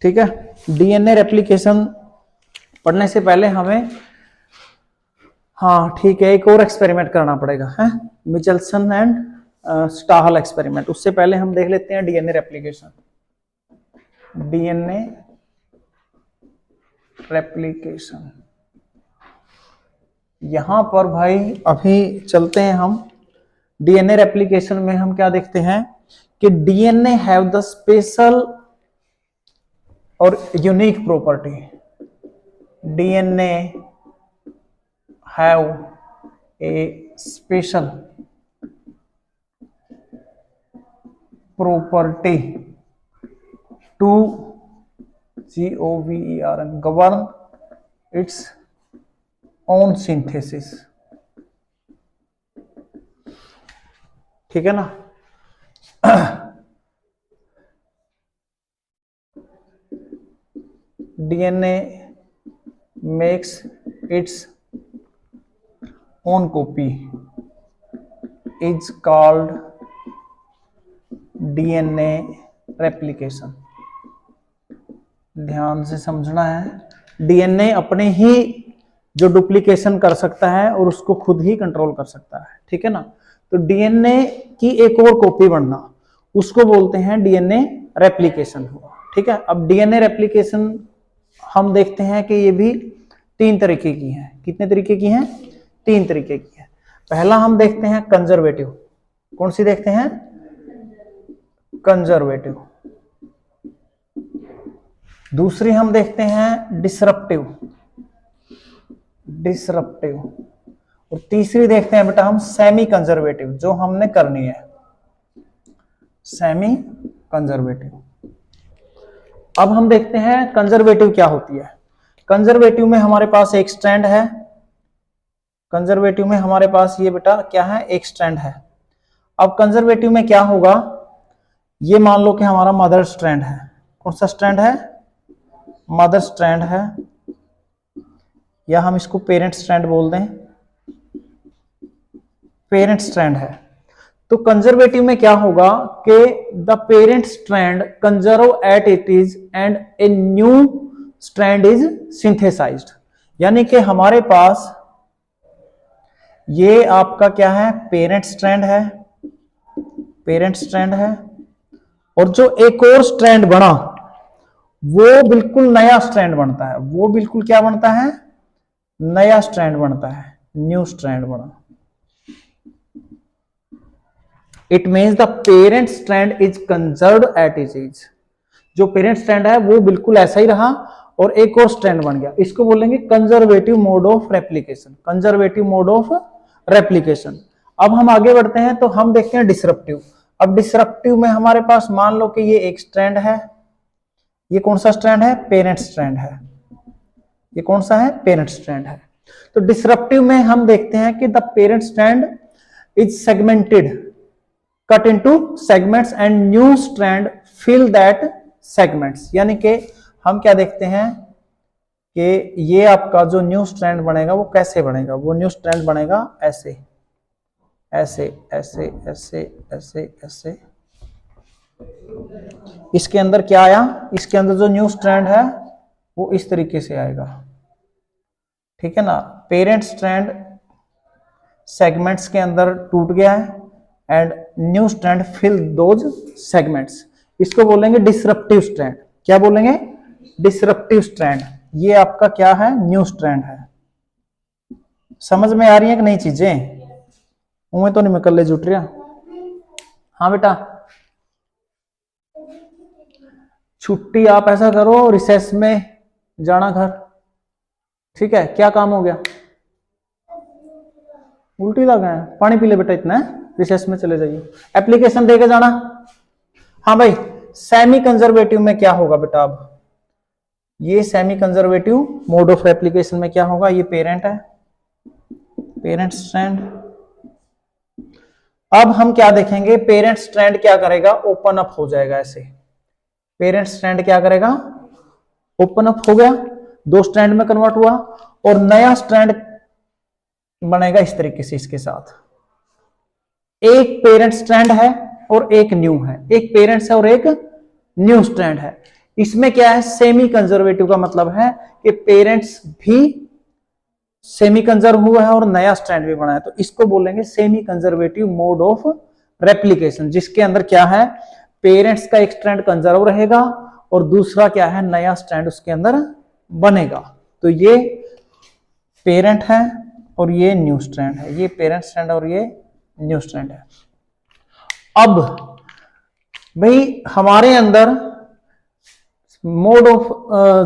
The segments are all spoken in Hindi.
ठीक है, डीएनए रेप्लिकेशन पढ़ने से पहले हमें, हाँ ठीक है, एक और एक्सपेरिमेंट करना पड़ेगा, है मिचेल्सन एंड स्टाहल एक्सपेरिमेंट। उससे पहले हम देख लेते हैं डीएनए रेप्लिकेशन। डीएनए रेप्लिकेशन, यहां पर भाई अभी चलते हैं हम। डीएनए रेप्लिकेशन में हम क्या देखते हैं कि डीएनए हैव द स्पेशल और unique property. DNA have a special property to govern its own synthesis। ठीक है ना। DNA makes its own copy is called DNA replication. ध्यान से समझना है, डीएनए अपने ही जो डुप्लीकेशन कर सकता है और उसको खुद ही कंट्रोल कर सकता है, ठीक है ना। तो डीएनए की एक और कॉपी बनना, उसको बोलते हैं डीएनए रेप्लिकेशन हुआ, ठीक है। अब डीएनए रेप्लिकेशन हम देखते हैं कि ये भी 3 तरीके की है। कितने तरीके की हैं? 3 तरीके की है। पहला हम देखते हैं कंजर्वेटिव। कौन सी देखते हैं? कंजर्वेटिव। दूसरी हम देखते हैं डिसरप्टिव। डिसरप्टिव। और तीसरी देखते हैं बेटा हम सेमी कंजर्वेटिव, जो हमने करनी है, सेमी कंजर्वेटिव। अब हम देखते हैं कंजर्वेटिव क्या होती है। कंजर्वेटिव में हमारे पास एक स्ट्रैंड है। कंजर्वेटिव में हमारे पास ये बेटा क्या है? एक स्ट्रैंड है। अब कंजर्वेटिव में क्या होगा, ये मान लो कि हमारा मदर स्ट्रैंड है। कौन सा स्ट्रैंड है? मदर स्ट्रैंड है, या हम इसको पेरेंट स्ट्रैंड बोल दें। पेरेंट स्ट्रैंड है। तो कंजर्वेटिव में क्या होगा कि the parent strand conserve at it is and a new strand is synthesized. यानी कि हमारे पास ये आपका क्या है? पेरेंट स्ट्रैंड है। पेरेंट स्ट्रैंड है, और जो एक और स्ट्रैंड बना वो बिल्कुल नया स्ट्रैंड बनता है। वो बिल्कुल क्या बनता है? नया स्ट्रैंड बनता है, न्यू स्ट्रैंड बना। It means the parent strand is conserved at is as. जो पेरेंट स्ट्रैंड है वो बिल्कुल ऐसा ही रहा और एक और स्ट्रैंड बन गया। इसको बोलेंगे conservative mode of replication. Conservative mode of replication. अब हम आगे बढ़ते हैं तो हम देखते हैं डिसरप्टिव। अब डिसरप्टिव में हमारे पास मान लो कि ये एक स्ट्रैंड है। ये कौन सा स्ट्रैंड है? पेरेंट स्ट्रैंड है। ये कौन सा है? पेरेंट स्ट्रैंड है। तो डिसरप्टिव में हम देखते हैं कि the parent strand is segmented, cut into segments and new strand fill that segments. यानी कि हम क्या देखते हैं कि ये आपका जो न्यू स्ट्रैंड बनेगा वो कैसे बनेगा? वो न्यू स्ट्रैंड बनेगा ऐसे ऐसे ऐसे ऐसे ऐसे ऐसे। इसके अंदर क्या आया? इसके अंदर जो न्यू स्ट्रैंड है वो इस तरीके से आएगा, ठीक है ना। पेरेंट स्ट्रैंड सेगमेंट्स के अंदर टूट गया है and new strand fill those segments. इसको बोलेंगे डिसरप्टिव स्ट्रैंड। क्या बोलेंगे? Disruptive strand. ये आपका क्या है? न्यू स्ट्रैंड है। समझ में आ रही है कि नहीं चीजें? उम्मीद तो नहीं मैं कल ले जुट रहा। हाँ बेटा, छुट्टी आप ऐसा करो रिसेस में जाना घर, ठीक है। क्या काम हो गया? उल्टी लगा है, पानी पी ले बेटा इतना है, रिसेस में चले जाइए, एप्लीकेशन देके जाना। हाँ भाई, सेमी कंजर्वेटिव में क्या होगा बेटा? अब ये semi conservative mode of application में क्या होगा? ये पेरेंट है, पेरेंट स्ट्रैंड। अब हम क्या देखेंगे? पेरेंट स्ट्रैंड क्या करेगा? ओपन अप हो जाएगा ऐसे। पेरेंट स्ट्रैंड क्या करेगा? ओपन अप हो गया, 2 स्ट्रैंड में कन्वर्ट हुआ और नया स्ट्रैंड बनेगा इस तरीके से। इसके साथ एक पेरेंट स्ट्रैंड है और एक न्यू है। एक पेरेंट्स है और एक न्यू स्ट्रैंड है। इसमें क्या है, सेमी कंजर्वेटिव का मतलब है कि पेरेंट्स भी सेमी कंजर्व हुआ है और नया स्ट्रैंड भी बना है, तो इसको बोलेंगे semi conservative mode of replication, जिसके अंदर क्या है, पेरेंट्स का एक स्ट्रैंड कंजर्व रहेगा और दूसरा क्या है, नया स्ट्रैंड उसके अंदर बनेगा। तो ये पेरेंट है और ये न्यू स्ट्रैंड है, ये पेरेंट स्ट्रैंड और ये न्यू स्ट्रैंड है। अब भाई हमारे अंदर मोड ऑफ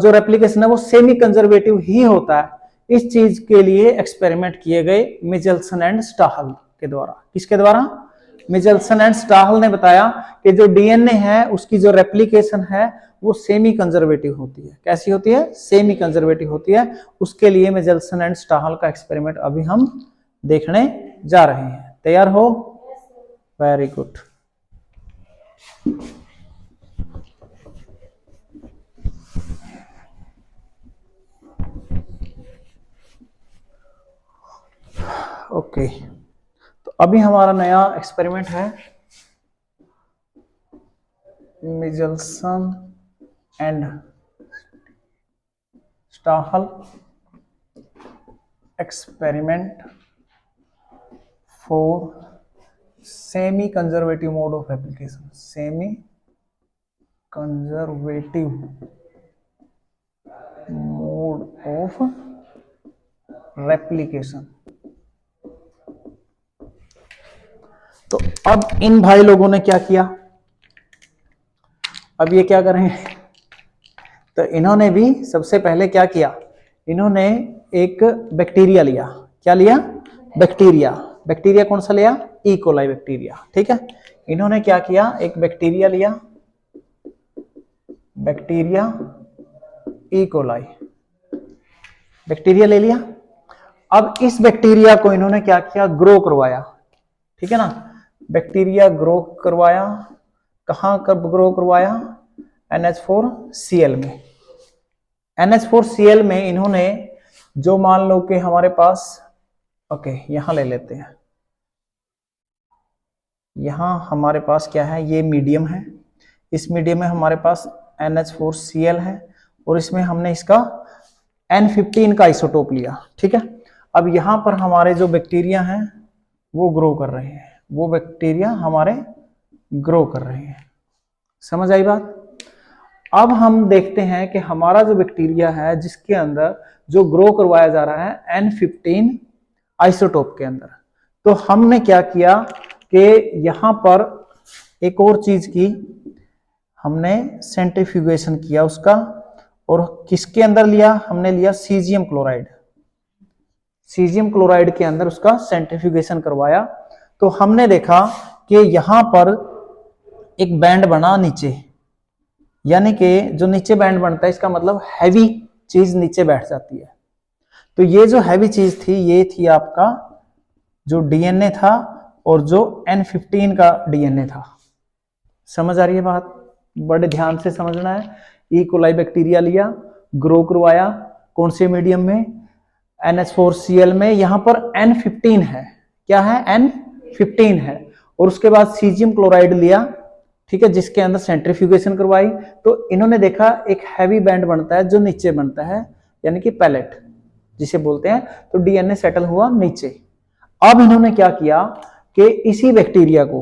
जो रेप्लिकेशन है वो सेमी कंजर्वेटिव ही होता है। इस चीज के लिए एक्सपेरिमेंट किए गए मिचेल्सन एंड स्टाहल के द्वारा। किसके द्वारा? मिचेल्सन एंड स्टाहल ने बताया कि जो डीएनए है उसकी जो रेप्लिकेशन है वो सेमी कंजर्वेटिव होती है। कैसी होती है? सेमी कंजर्वेटिव होती है। उसके लिए मिचेल्सन एंड स्टाहल का एक्सपेरिमेंट अभी हम देखने जा रहे हैं। तैयार हो? Very good. ओके, तो अभी हमारा नया एक्सपेरिमेंट है Meselson and Stahl experiment for semi conservative mode of replication. Semi conservative mode of replication. तो अब इन भाई लोगों ने क्या किया, अब ये क्या करेंगे, तो इन्होंने भी सबसे पहले क्या किया, इन्होंने एक बैक्टीरिया लिया। क्या लिया? बैक्टीरिया। बैक्टीरिया कौन सा लिया? E coli bacteria. ठीक है, इन्होंने क्या किया, एक बैक्टीरिया लिया, बैक्टीरिया ई कोलाई, बैक्टीरिया ले लिया। अब इस बैक्टीरिया को इन्होंने क्या किया, ग्रो करवाया। ठीक है ना, बैक्टीरिया ग्रो करवाया। कहां कब ग्रो करवाया? NH4Cl में। NH4Cl में इन्होंने जो मान लो कि हमारे पास, ओके यहां ले लेते हैं, यहां हमारे पास क्या है, ये मीडियम है। इस मीडियम में हमारे पास NH4Cl है और इसमें हमने इसका N15 का आइसोटोप लिया। ठीक है, अब यहां पर हमारे जो बैक्टीरिया हैं वो ग्रो कर रहे हैं, वो बैक्टीरिया हमारे ग्रो कर रहे हैं। समझ आई बात? अब हम देखते हैं कि हमारा जो बैक्टीरिया है जिसके अंदर जो ग्रो करवाया जा रहा है N15 आइसोटोप के अंदर, तो हमने क्या किया कि यहां पर एक और चीज की, हमने सेंट्रीफ्यूगेशन किया उसका, और किसके अंदर लिया? हमने लिया सीजियम क्लोराइड। सीजियम क्लोराइड के अंदर उसका सेंट्रीफ्यूगेशन करवाया। तो हमने देखा कि यहां पर एक बैंड बना नीचे, यानी कि जो नीचे बैंड बनता है इसका मतलब हैवी चीज नीचे बैठ जाती है। तो ये जो हैवी चीज थी ये थी आपका जो डीएनए था और जो N15 का डीएनए था। समझ आ रही है बात? बड़े ध्यान से समझना है। ई कोलाई बैक्टीरिया लिया, ग्रो करवाया, कौन से मीडियम में? NH4Cl में। यहां पर N15 है। क्या है? N15 है। और उसके बाद सीजियम क्लोराइड लिया, ठीक है, जिसके अंदर सेंट्रीफ्यूगेशन करवाई। तो इन्होंने देखा एक हैवी बैंड बनता है जो नीचे बनता है, यानी कि पैलेट जिसे बोलते हैं। तो डीएनए सेटल हुआ नीचे। अब इन्होंने क्या किया कि इसी बैक्टीरिया को,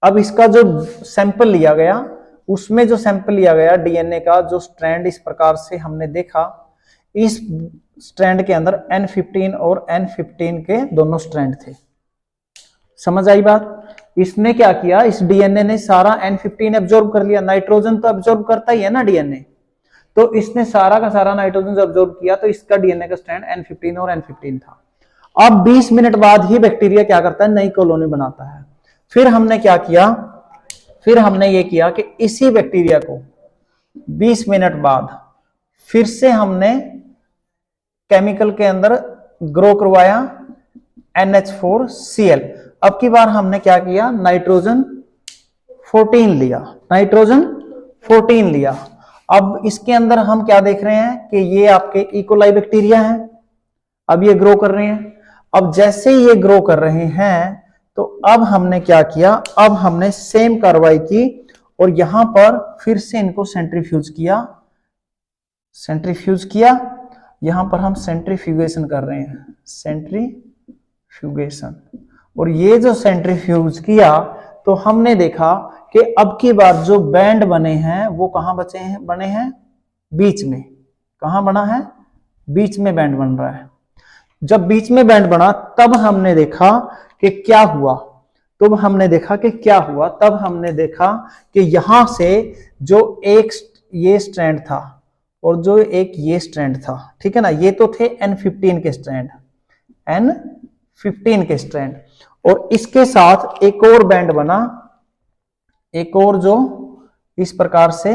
अब इसका जो सैंपल लिया गया, उसमें जो सैंपल लिया गया डीएनए का जो स्ट्रैंड इस प्रकार से हमने देखा, इस स्ट्रैंड के अंदर N15 और N15 के दोनों स्ट्रैंड थे। समझ आई बात? इसने क्या किया, इस डीएनए ने सारा N15 एब्जॉर्ब कर लिया। नाइट्रोजन तो एब्जॉर्ब करता ही है ना डीएनए, तो इसने सारा का सारा नाइट्रोजन एब्जॉर्ब किया। तो इसका डीएनए का स्ट्रैंड N15 और N15 था। अब 20 मिनट बाद ही बैक्टीरिया क्या करता है, नई कॉलोनी बनाता है। फिर हमने क्या किया, फिर हमने ये किया कि इसी बैक्टीरिया को 20 मिनट बाद फिर से हमने केमिकल के अंदर ग्रो करवाया NH4Cl। अब की बार हमने क्या किया, नाइट्रोजन 14 लिया, नाइट्रोजन 14 लिया। अब इसके अंदर हम क्या देख रहे हैं कि ये आपके ई कोलाई बैक्टीरिया हैं। अब ये ग्रो कर रहे हैं। अब जैसे ये ग्रो कर रहे हैं तो अब हमने क्या किया, अब हमने सेम कार्रवाई की और यहां पर फिर से इनको सेंट्रीफ्यूज किया। यहां पर हम सेंट्रीफ्यूगेशन कर रहे हैं, सेंट्रीफ्यूगेशन। और ये जो सेंट्रीफ्यूज किया तो हमने देखा कि अब की बार जो बैंड बने हैं वो कहां बने हैं, बीच में। कहां बना है, बीच में बैंड बन रहा है। जब बीच में बैंड बना तब हमने देखा कि क्या हुआ, तब हमने देखा कि यहां से जो एक ये स्ट्रैंड था और जो एक ये स्ट्रैंड था, ठीक है ना, ये तो थे N15 के स्ट्रैंड, और इसके साथ एक और बैंड बना, एक और जो इस प्रकार से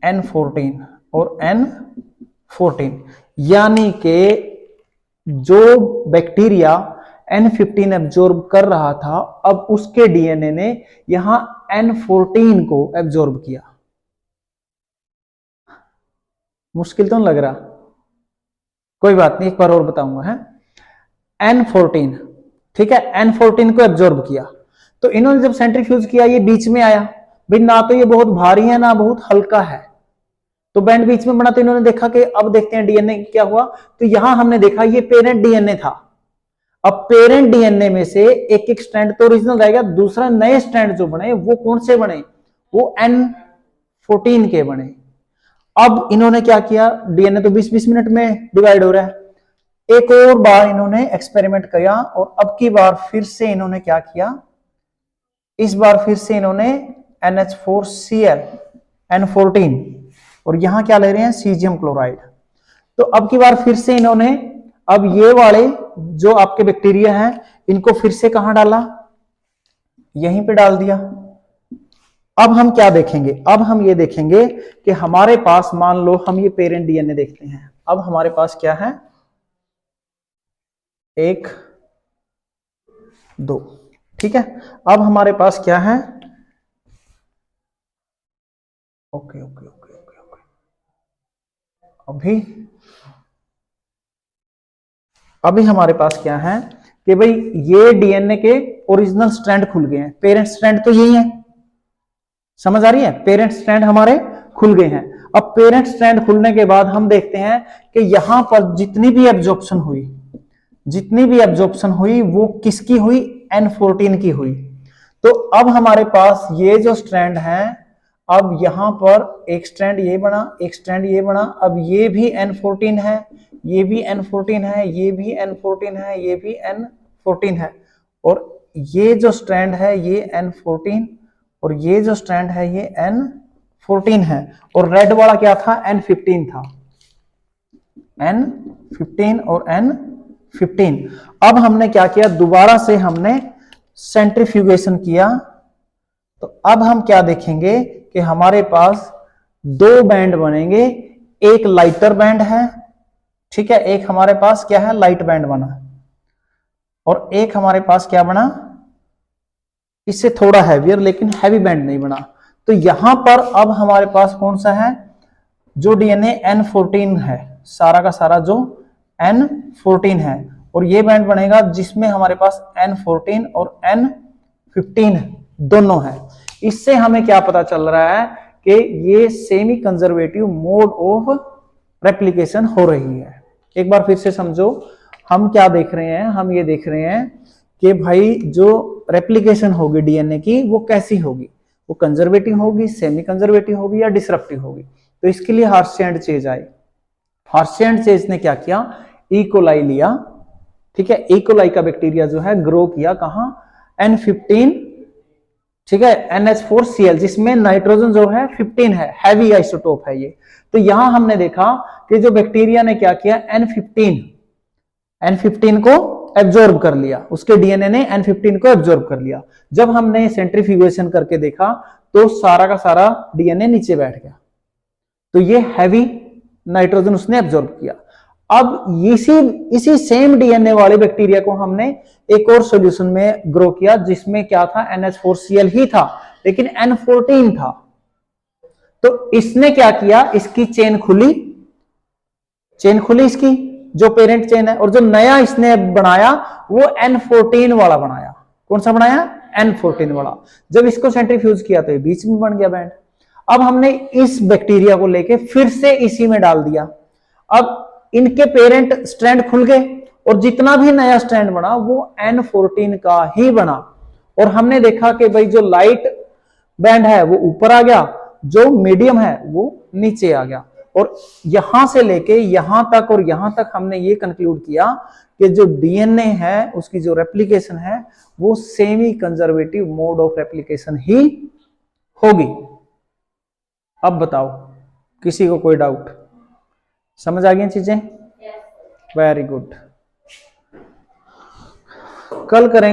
N14 और N14, यानी कि जो बैक्टीरिया N15 एब्जॉर्ब कर रहा था अब उसके डीएनए ने यहां N14 को एब्जॉर्ब किया। मुश्किल तो नहीं लग रहा? कोई बात नहीं, एक बार और बताऊंगा है। N14, ठीक है, N14 को एब्जॉर्ब किया। तो इन्होंने जब सेंट्रीफ्यूज किया ये बीच में आया, भाई ना तो ये बहुत भारी है ना बहुत हल्का है, तो बैंड बीच में बना। तो इन्होंने देखा कि अब देखते हैं डीएनए क्या हुआ। तो यहां हमने देखा ये पेरेंट डीएनए था। अब पेरेंट डीएनए में से एक एक स्ट्रैंड तो ओरिजिनल रहेगा, दूसरा नए स्ट्रैंड जो बने वो कौन से बने, वो N14 के बने। अब इन्होंने क्या किया, डीएनए तो 20-20 मिनट में डिवाइड हो रहा है, एक और बार इन्होंने एक्सपेरिमेंट किया और अब की बार फिर से इन्होंने क्या किया, इस बार फिर से इन्होंने NH4Cl N14 और यहां क्या ले रहे हैं, सीजियम क्लोराइड। तो अब की बार फिर से इन्होंने अब ये वाले जो आपके बैक्टीरिया हैं इनको फिर से कहां डाला, यहीं पे डाल दिया। अब हम क्या देखेंगे, अब हम ये देखेंगे कि हमारे पास, मान लो हम ये पेरेंट डीएनए देखते हैं, अब हमारे पास क्या है, 1 2, ठीक है। अब हमारे पास क्या है, okay okay okay okay okay, अभी हमारे पास क्या है कि भाई ये डीएनए के ओरिजिनल स्ट्रैंड खुल गए हैं, पेरेंट स्ट्रैंड तो यही है, समझ आ रही है, पेरेंट स्ट्रैंड हमारे खुल गए हैं। अब पेरेंट स्ट्रैंड खुलने के बाद हम देखते हैं कि यहां पर जितनी भी एब्जॉर्प्शन हुई वो किसकी हुई, N14 की हुई। तो अब हमारे पास ये जो स्ट्रैंड है, अब यहां पर एक स्ट्रैंड ये बना, एक स्ट्रैंड ये बना, अब ये भी N14 है, ये भी N14 है, ये भी N14 है, ये भी N14 है, और ये जो स्ट्रैंड है ये N14 और ये जो स्ट्रैंड है ये N14 है, और रेड वाला क्या था, N15 था, N15 और N15। अब हमने क्या किया, दोबारा से हमने सेंट्रीफ्यूगेशन किया। तो अब हम क्या देखेंगे कि हमारे पास 2 बैंड बनेंगे, एक लाइटर बैंड है, ठीक है, एक हमारे पास क्या है, लाइट बैंड बना, और एक हमारे पास क्या बना, इससे थोड़ा हैवियर लेकिन हैवी बैंड नहीं बना। तो यहां पर अब हमारे पास कौन सा है, जो डीएनए N14 है, सारा का सारा जो N14 है, और ये बैंड बनेगा जिसमें हमारे पास N14 और N15 दोनों है। इससे हमें क्या पता चल रहा है कि ये semi conservative mode of replication हो रही है। एक बार फिर से समझो, हम क्या देख रहे हैं, हम ये देख रहे हैं कि भाई जो रेप्लिकेशन होगी डीएनए की वो कैसी होगी, वो कंजर्वेटिव होगी, सेमी कंजर्वेटिव होगी या डिसरप्टिव होगी। तो इसके लिए हार्शी एंड चेज आए। हार्शी एंड चेज ने क्या किया, ई कोलाई लिया, ठीक है, ई कोलाई का बैक्टीरिया जो है ग्रो किया कहां, N15, ठीक है, NH4Cl जिसमें नाइट्रोजन जो है 15 है, हैवी आइसोटोप है ये। तो यहां हमने देखा कि जो बैक्टीरिया ने क्या किया, N15 को एब्जॉर्ब कर लिया, उसके डीएनए ने N15 को एब्जॉर्ब कर लिया। जब हमने सेंट्रीफ्यूगेशन करके देखा तो सारा का सारा डीएनए नीचे बैठ गया, तो ये हैवी नाइट्रोजन उसने एब्जॉर्ब किया। अब इसी सेम डीएनए वाले बैक्टीरिया को हमने एक और सॉल्यूशन में ग्रो किया जिसमें क्या था, NH4Cl ही था लेकिन N14 था। तो इसने क्या किया, इसकी चेन खुली इसकी जो पेरेंट चेन है, और जो नया इसने बनाया वो N14 वाला बनाया। कौन सा बनाया, N14 बड़ा। जब इसको सेंट्रीफ्यूज किया तो ये बीच में बन गया बैंड। अब हमने इस बैक्टीरिया को लेके फिर से इसी में डाल दिया। अब इनके पेरेंट स्ट्रैंड खुल गए और जितना भी नया स्ट्रैंड बना वो N14 का ही बना। और हमने देखा कि भाई जो लाइट बैंड है वो ऊपर आ गया, जो मीडियम है वो नीचे आ गया। और यहां से लेके यहां तक और यहां तक हमने ये कंक्लूड किया कि जो डीएनए है उसकी जो रेप्लिकेशन है वो semi conservative mode of replication ही होगी। अब बताओ किसी को कोई डाउट? समझ आ गई चीजें? Very good. कल करेंगे